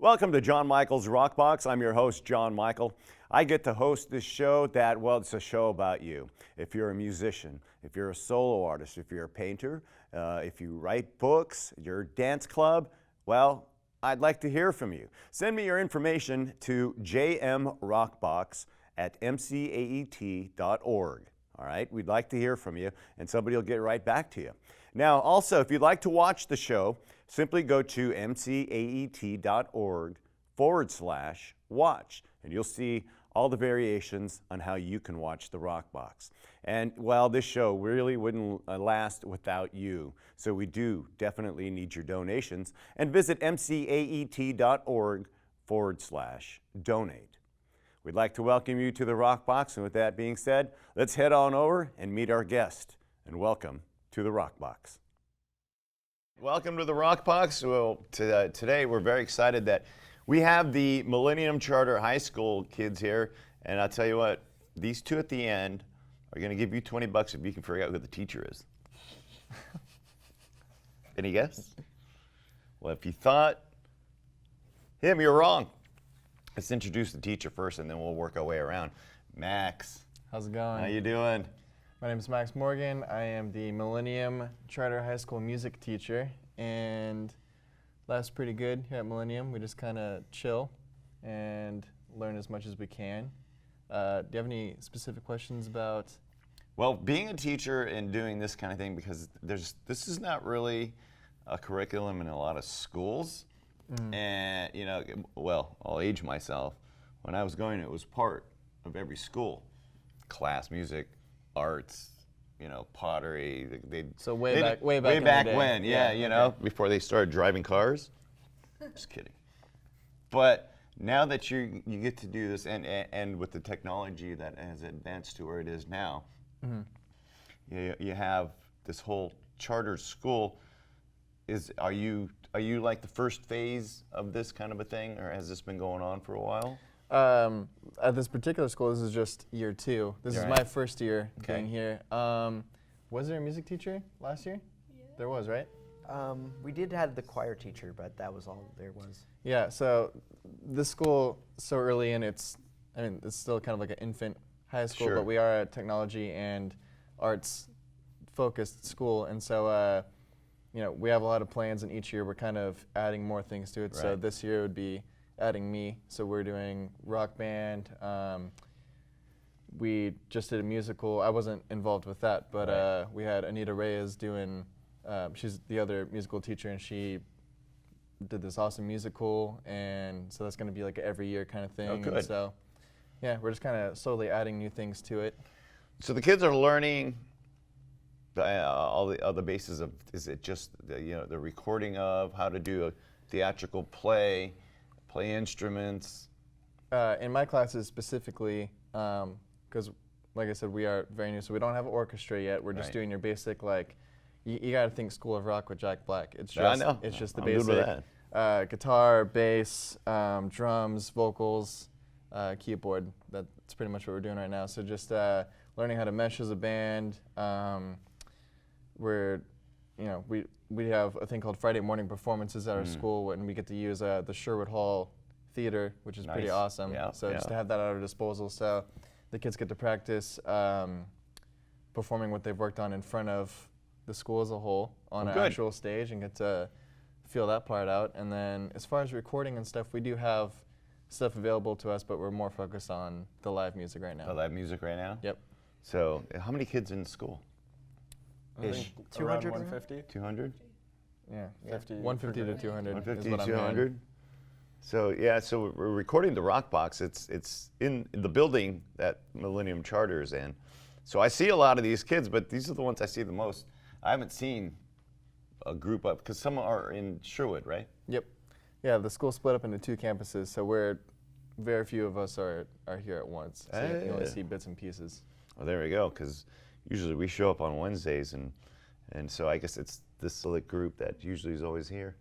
Welcome to John Michael's Rockbox. I'm your host, John Michael. I get to host this show it's a show about you. If you're a musician, if you're a solo artist, if you're a painter, if you write books, your dance club, well, I'd like to hear from you. Send me your information to jmrockbox@mcaet.org. All right, we'd like to hear from you, and somebody will get right back to you. Now, also, if you'd like to watch the show, simply go to mcaet.org/watch, and you'll see all the variations on how you can watch the Rockbox. And, well, this show really wouldn't last without you, so we do definitely need your donations, and visit mcaet.org/donate. We'd like to welcome you to the Rockbox, and with that being said, let's head on over and meet our guest, and welcome to the Rockbox. Welcome to the Rockbox. Well, today we're very excited that we have the Millennium Charter High School kids here, and I'll tell you what, these two at the end are going to give you $20 if you can figure out who the teacher is. Any guess? Well, if you thought him, you're wrong. Let's introduce the teacher first, and then we'll work our way around. Max. How's it going? How you doing? My name is Max Morgan. I am the Millennium Charter High School music teacher, and life's pretty good here at Millennium. We just kind of chill and learn as much as we can. Do you have any specific questions about? Well, being a teacher and doing this kind of thing, because this is not really a curriculum in a lot of schools. And, you know, well, I'll age myself. When I was going, it was part of every school. Class, music, arts, you know, pottery. So way back when, yeah, you know, before they started driving cars. Just kidding. But now that you get to do this, and with the technology that has advanced to where it is now, you have this whole charter school. Are you like the first phase of this kind of a thing, or has this been going on for a while? At this particular school, this is just year 2. This is my first year being here. Was there a music teacher last year? Yeah. There was, right? We did have the choir teacher, but that was all there was. Yeah, so this school, so early in it's still kind of like an infant high school, but we are a technology and arts focused school, and so you know, we have a lot of plans, and each year we're kind of adding more things to it. Right. So this year would be adding me. So we're doing rock band. We just did a musical. I wasn't involved with that, but we had Anita Reyes doing, she's the other musical teacher, and she did this awesome musical, and so that's going to be like an every year kind of thing. Oh, good. And so, yeah, we're just kind of slowly adding new things to it. So the kids are learning all the other bases of, is it just the recording of how to do a theatrical play instruments? In my classes specifically, because like I said, we are very new, so we don't have an orchestra yet. We're just doing your basic, like, you got to think School of Rock with Jack Black. It's just, it's just the basic guitar, bass, drums, vocals, keyboard. That's pretty much what we're doing right now. So just learning how to mesh as a band. We have a thing called Friday morning performances at our school, and we get to use the Sherwood Hall Theater, which is pretty awesome. So just to have that at our disposal, so the kids get to practice performing what they've worked on in front of the school as a whole on an actual stage, and get to feel that part out. And then as far as recording and stuff, we do have stuff available to us, but we're more focused on the live music right now. The live music right now? Yep. So how many kids in school? I think 200, 150. 200? Yeah, 150 to 200. 150 to 200. So yeah, so we're recording the Rockbox. It's in the building that Millennium Charter is in. So I see a lot of these kids, but these are the ones I see the most. I haven't seen a group up, because some are in Sherwood, right? Yep. Yeah, the school split up into 2 campuses, so very few of us are here at once. So you only see bits and pieces. Well, there we go, because usually we show up on Wednesdays, and so I guess it's this select group that usually is always here.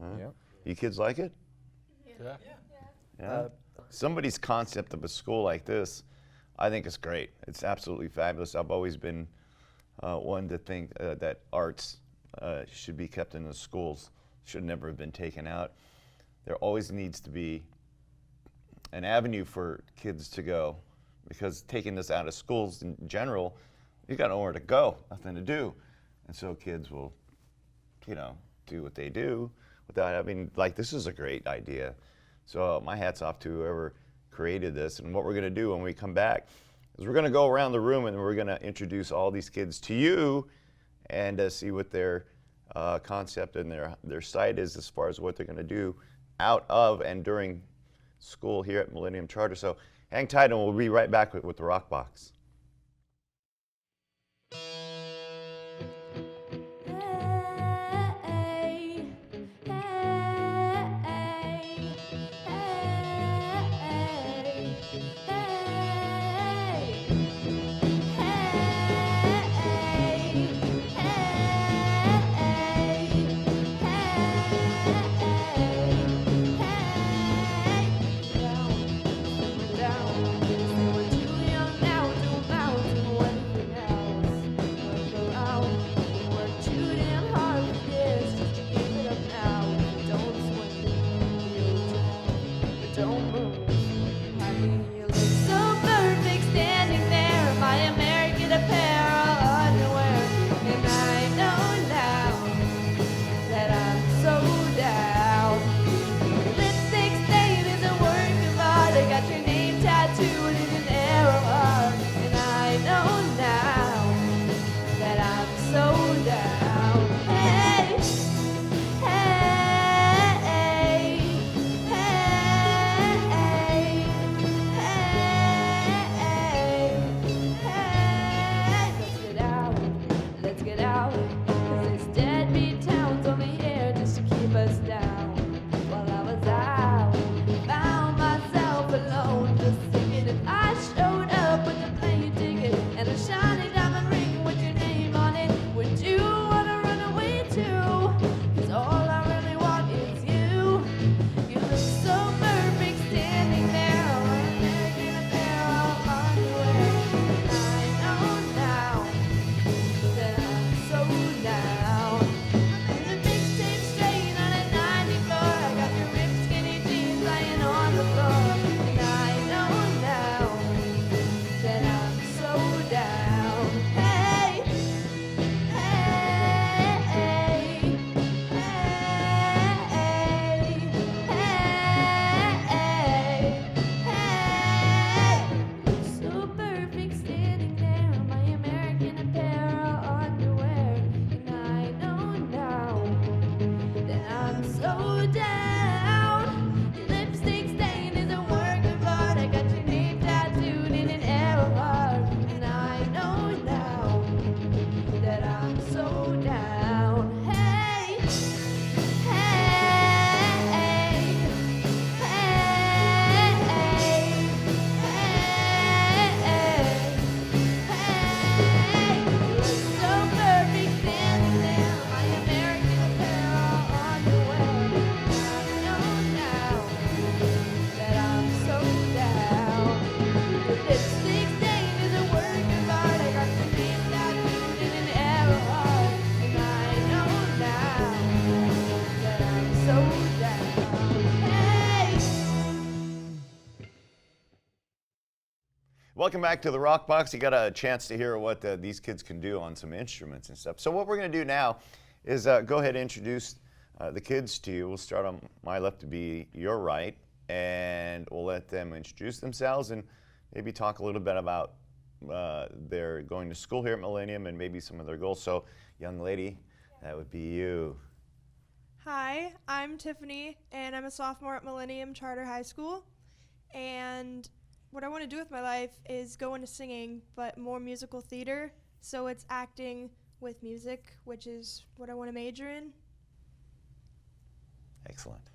Huh? Yep. You kids like it? Yeah. Somebody's concept of a school like this, I think is great. It's absolutely fabulous. I've always been one to think that arts should be kept in the schools, should never have been taken out. there always needs to be an avenue for kids to go, because taking this out of schools in general, you got nowhere to go, nothing to do. And so kids will, do what they do without having, this is a great idea. So my hat's off to whoever created this. And what we're going to do when we come back is we're going to go around the room and we're going to introduce all these kids to you and see what their concept and their site is as far as what they're going to do out of and during school here at Millennium Charter. So hang tight and we'll be right back with the Rockbox. Welcome back to the Rockbox. You got a chance to hear what these kids can do on some instruments and stuff. So what we're going to do now is go ahead and introduce the kids to you. We'll start on my left to be your right, and we'll let them introduce themselves and maybe talk a little bit about their going to school here at Millennium and maybe some of their goals. So, young lady, that would be you. Hi, I'm Tiffany, and I'm a sophomore at Millennium Charter High School. And what I want to do with my life is go into singing, but more musical theater. So it's acting with music, which is what I want to major in. Excellent.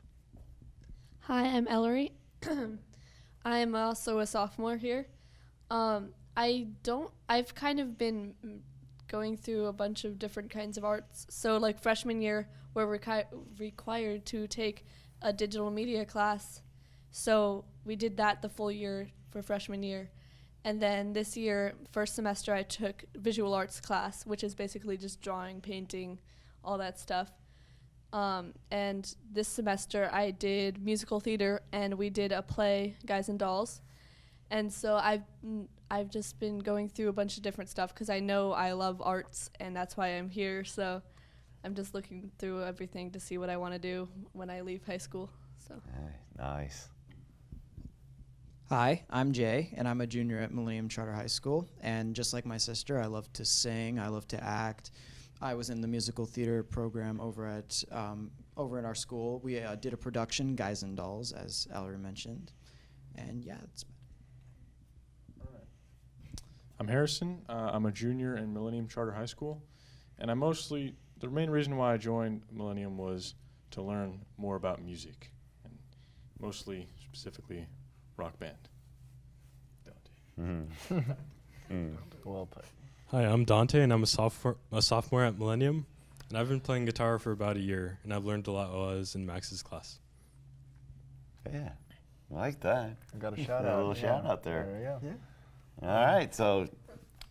Hi, I'm Ellery. I'm also a sophomore here. I've kind of been going through a bunch of different kinds of arts. So like freshman year, we're required to take a digital media class. So we did that the full year for freshman year. And then this year, first semester, I took visual arts class, which is basically just drawing, painting, all that stuff. And this semester I did musical theater, and we did a play, Guys and Dolls. And so I've just been going through a bunch of different stuff because I know I love arts, and that's why I'm here. So I'm just looking through everything to see what I want to do when I leave high school. So Nice. Hi, I'm Jay, and I'm a junior at Millennium Charter High School. And just like my sister, I love to sing, I love to act. I was in the musical theater program over at our school. We did a production, Guys and Dolls, as Ellery mentioned. And yeah, it's I'm Harrison. I'm a junior in Millennium Charter High School, and the main reason why I joined Millennium was to learn more about music, and specifically rock band. Well played. Hi, I'm Dante, and I'm a sophomore at Millennium, and I've been playing guitar for about a year, and I've learned a lot while I was in Max's class. Yeah, I like that. I got a shout A out. little shout out there. There we go. Yeah. All right, so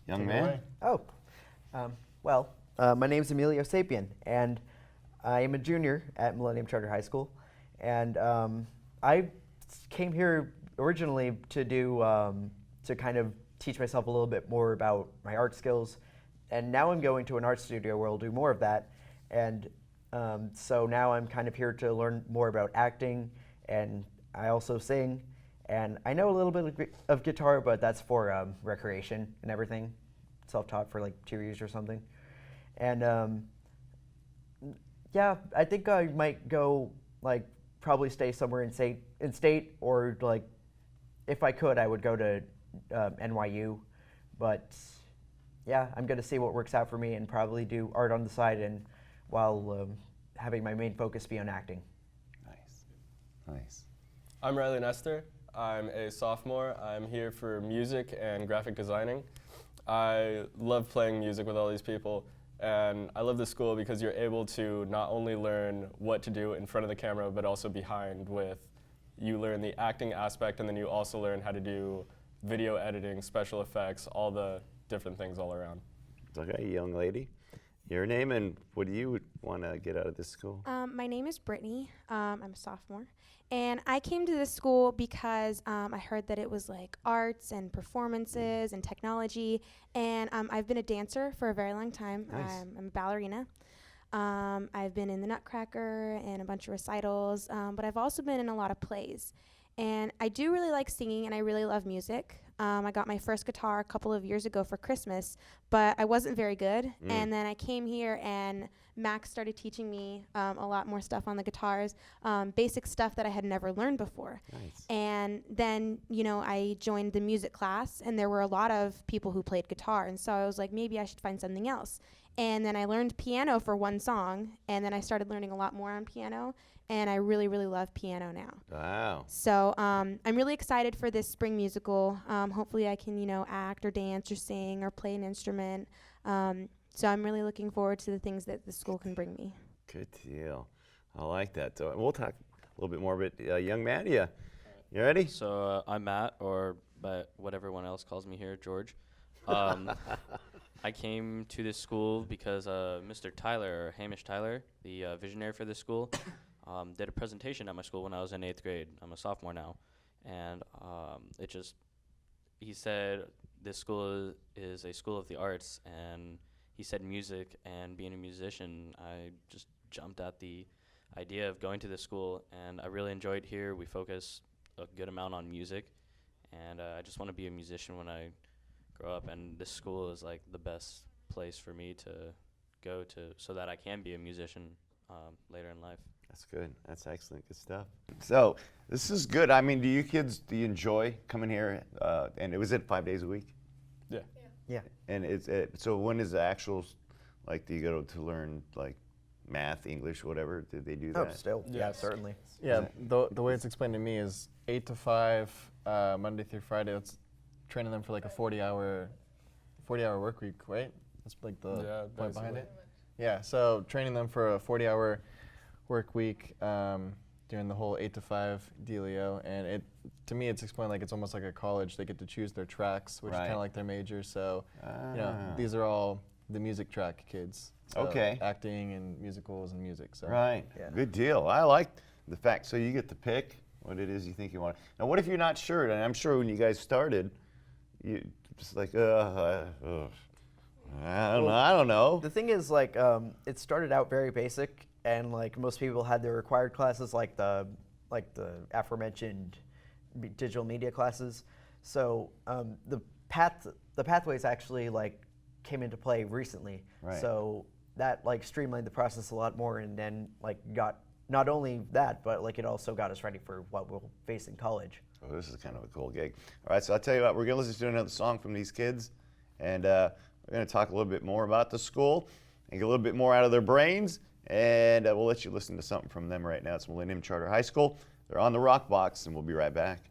young Take it man. away. Oh, my name's Emilio Sapien, and I am a junior at Millennium Charter High School. And I came here originally to do, to kind of teach myself a little bit more about my art skills. And now I'm going to an art studio where I'll do more of that. And so now I'm kind of here to learn more about acting, and I also sing. And I know a little bit of guitar, but that's for recreation and everything. Self-taught for like 2 years or something. And yeah, I think I might go like probably stay somewhere in state, or like if I could, I would go to NYU. But yeah, I'm gonna see what works out for me and probably do art on the side, and while having my main focus be on acting. Nice. I'm Riley Nestor. I'm a sophomore. I'm here for music and graphic designing. I love playing music with all these people, and I love the school because you're able to not only learn what to do in front of the camera, but also behind. You learn the acting aspect, and then you also learn how to do video editing, special effects, all the different things all around. Okay, young lady. Your name and what do you want to get out of this school? My name is Brittany. I'm a sophomore. And I came to this school because I heard that it was like arts and performances and technology. And I've been a dancer for a very long time. Nice. I'm a ballerina. I've been in the Nutcracker and a bunch of recitals, but I've also been in a lot of plays. And I do really like singing, and I really love music. I got my first guitar a couple of years ago for Christmas, but I wasn't very good. And then I came here, and Max started teaching me a lot more stuff on the guitars, basic stuff that I had never learned before. Nice. And then, I joined the music class, and there were a lot of people who played guitar. And so I was like, maybe I should find something else. And then I learned piano for one song, and then I started learning a lot more on piano, and I really, really love piano now. Wow. So I'm really excited for this spring musical. Hopefully I can, act or dance or sing or play an instrument. So I'm really looking forward to the things that the school can bring me. Good deal. I like that. So we'll talk a little bit more about young Matt. You ready? So I'm Matt, or but what everyone else calls me here, George. I came to this school because Mr. Tyler, or Hamish Tyler, the visionary for this school, did a presentation at my school when I was in 8th grade. I'm a sophomore now. And he said this school is a school of the arts, and he said music and being a musician. I just jumped at the idea of going to this school, and I really enjoyed here. We focus a good amount on music, and I just want to be a musician when I grow up, and this school is like the best place for me to go to so that I can be a musician later in life. That's good. That's excellent. Good stuff. So this is good. I mean, do you enjoy coming here? And was it 5 days a week? Yeah. Yeah. And so when is the actual, like, do you go to learn like math, English, whatever? Did they do that? Oh, still. Yeah, certainly. Yeah, the way it's explained to me is 8 to 5, Monday through Friday. That's training them for like a 40-hour work week, right? That's like the point behind it. Yeah, so training them for a 40-hour work week during the whole 8 to 5 dealio, and to me it's explained like it's almost like a college. They get to choose their tracks, which is kind of like their major. So these are all the music track kids. So Okay. acting and musicals and music. So. Right. Yeah. Good deal. I like the fact. So you get to pick what it is you think you want. Now, what if you're not sure? And I'm sure when you guys started, you just like, I don't know. The thing is, like, it started out very basic, and like most people had their required classes, like the aforementioned digital media classes. So the pathways actually like came into play recently. Right. So that like streamlined the process a lot more, and then like got not only that, but like it also got us ready for what we'll face in college. Oh, this is kind of a cool gig. All right, so I'll tell you what, we're going to listen to another song from these kids, and we're going to talk a little bit more about the school and get a little bit more out of their brains, and we'll let you listen to something from them right now. It's Millennium Charter High School. They're on the Rockbox, and we'll be right back.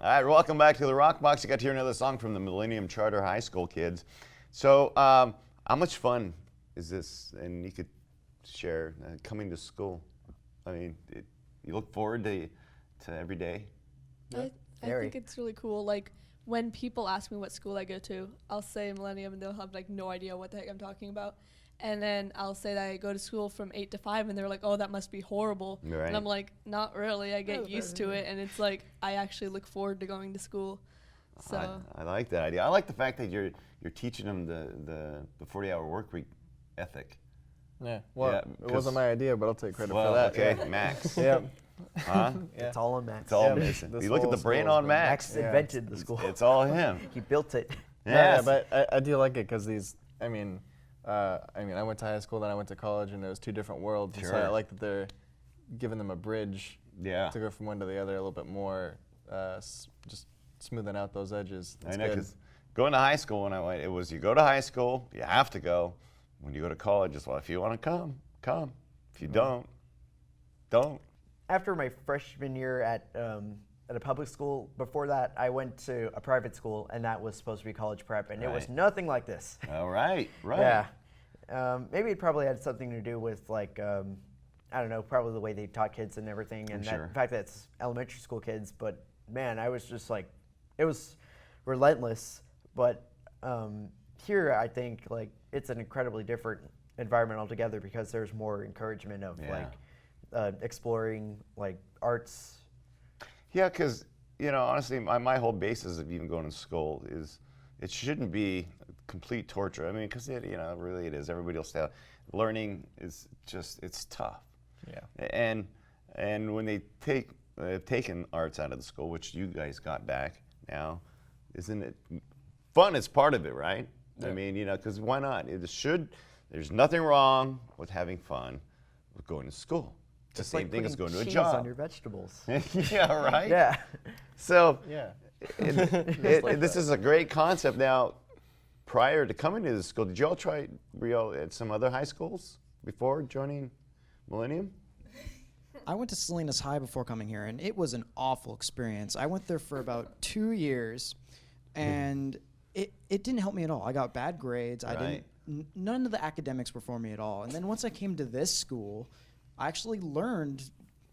All right, welcome back to the Rockbox. You got to hear another song from the Millennium Charter High School kids. So, how much fun is this? And you could share coming to school. I mean, you look forward to every day. I think it's really cool. Like, when people ask me what school I go to, I'll say Millennium and they'll have like no idea what the heck I'm talking about. And then I'll say that I go to school from 8 to 5 and they're like, oh, that must be horrible. Right. And I'm like, not really. I get used to it. And it's like, I actually look forward to going to school. So I like that idea. I like the fact that you're teaching them the 40-hour work week ethic. Yeah, well, Yeah, it wasn't my idea, but I'll take credit for that. Okay, Max. Yeah. Huh? Yeah. It's all on Max. It's all Yeah, Max. this You look at whole the brain school on is Max. Max invented the school. It's all him. He built it. Yes. Yeah, but I do like it because I went to high school, then I went to college, and it was two different worlds. And so I Sure. like that they're giving them a bridge Yeah. to go from one to the other a little bit more, just smoothing out those edges. I It's know, good. because going to high school when I went, it was you go to high school, you have to go. When you go to college, it's, well, if you want to come, come. If you don't, don't. After my freshman year at a public school, before that, I went to a private school, and that was supposed to be college prep, and it was Right. nothing like this. All right, right. Yeah. Maybe it probably had something to do with, like, I don't know, probably the way they taught kids and everything, and Sure. the fact that it's elementary school kids. But, man, I was just like, it was relentless. But here, I think, like, it's an incredibly different environment altogether because there's more encouragement of, Yeah. like, exploring, like, arts. Yeah, because, you know, honestly, my whole basis of even going to school is it shouldn't be complete torture. I mean, because, you know, really it is. Everybody will say learning is just, it's tough. Yeah. And when they have taken arts out of the school, which you guys got back now, isn't it fun is part of it, right? Yeah. I mean, you know, because why not? There's nothing wrong with having fun with going to school. It's the Just same like thing as putting going to a cheese job. on your vegetables. Yeah, right? Yeah. So Yeah. this is a great concept. Now, prior to coming to the school, did you all try at some other high schools before joining Millennium? I went to Salinas High before coming here, and it was an awful experience. I went there for about 2 years, and it didn't help me at all. I got bad grades. Right. None of the academics were for me at all. And then once I came to this school, I actually learned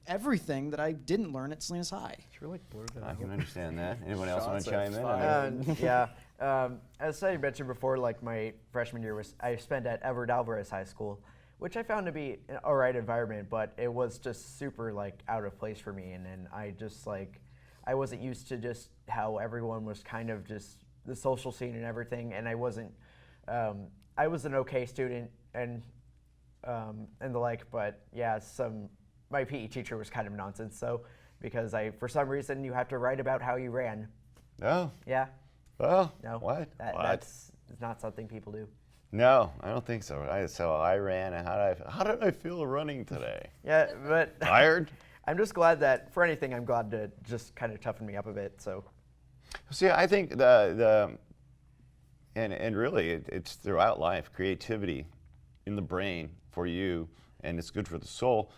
everything that I didn't learn at Salinas High. You're like blurred I can understand that. Anyone else want Shots to are chime in? fired. Yeah. As I mentioned before, like my freshman year I spent at Everett Alvarez High School, which I found to be an all right environment, but it was just super like out of place for me. And then I just like, I wasn't used to just how everyone was kind of just the social scene and everything. And I wasn't, I was an okay student and the like, but yeah, my PE teacher was kind of nonsense. So because for some reason you have to write about how you ran. No. Yeah. Oh, No. what? That's not something people do. No, I don't think so. I ran, and how did I feel running today? Yeah, but Tired? I'm just glad that for anything, I'm glad to just kind of toughen me up a bit. So. See, I think and really it's throughout life, creativity in the brain for you, and it's good for the soul.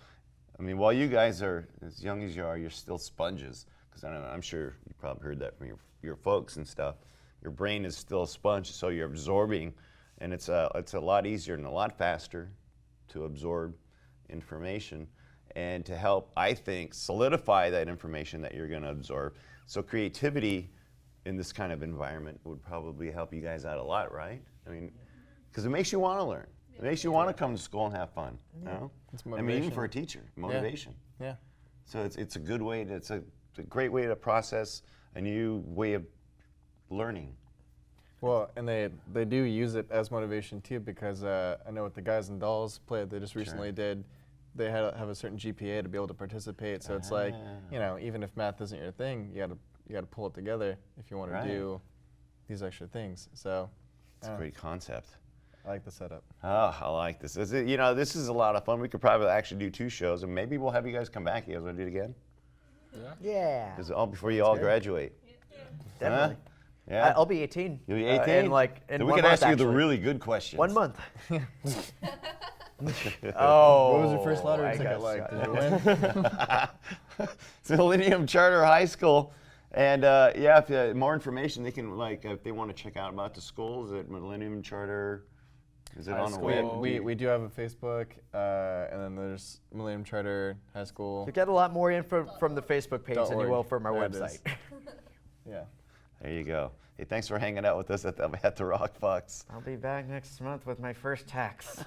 I mean, while you guys are as young as you are, you're still sponges. Because I'm sure you probably heard that from your folks and stuff. Your brain is still a sponge, so you're absorbing, and it's a lot easier and a lot faster to absorb information and to help, I think, solidify that information that you're going to absorb. So creativity in this kind of environment would probably help you guys out a lot, right? I mean, because it makes you want to learn. It makes you want to come to school and have fun. You know? It's I mean, even motivation. for a teacher, motivation. Yeah. So it's a good way. It's a great way to process a new way of learning. Well, and they do use it as motivation too, because I know with the Guys and Dolls play that they just recently did, they have a certain GPA to be able to participate. So it's like, you know, even if math isn't your thing, you got to pull it together if you want to do these extra things. So it's a great concept. I like the setup. Oh, I like this. You know, this is a lot of fun. We could probably actually do 2 shows, and maybe we'll have you guys come back. You guys want to do it again? Yeah. Before you all graduate. Definitely. Huh? Yeah. I'll be 18. You'll be 18? In Then we 1 can month, ask you the actually. really good questions. 1 month. Oh. What was your first lottery I ticket guess, like? Did you win? It's Millennium Charter High School. And yeah, if more information, they can, like, if they want to check out about the schools at Millennium Charter, is it on the web? We do have a Facebook, and then there's Millennium Charter High School. You get a lot more info from the Facebook page than you .org. will from our There it is. website. Yeah. There you go. Hey, thanks for hanging out with us at the Rockbox. I'll be back next month with my first tax.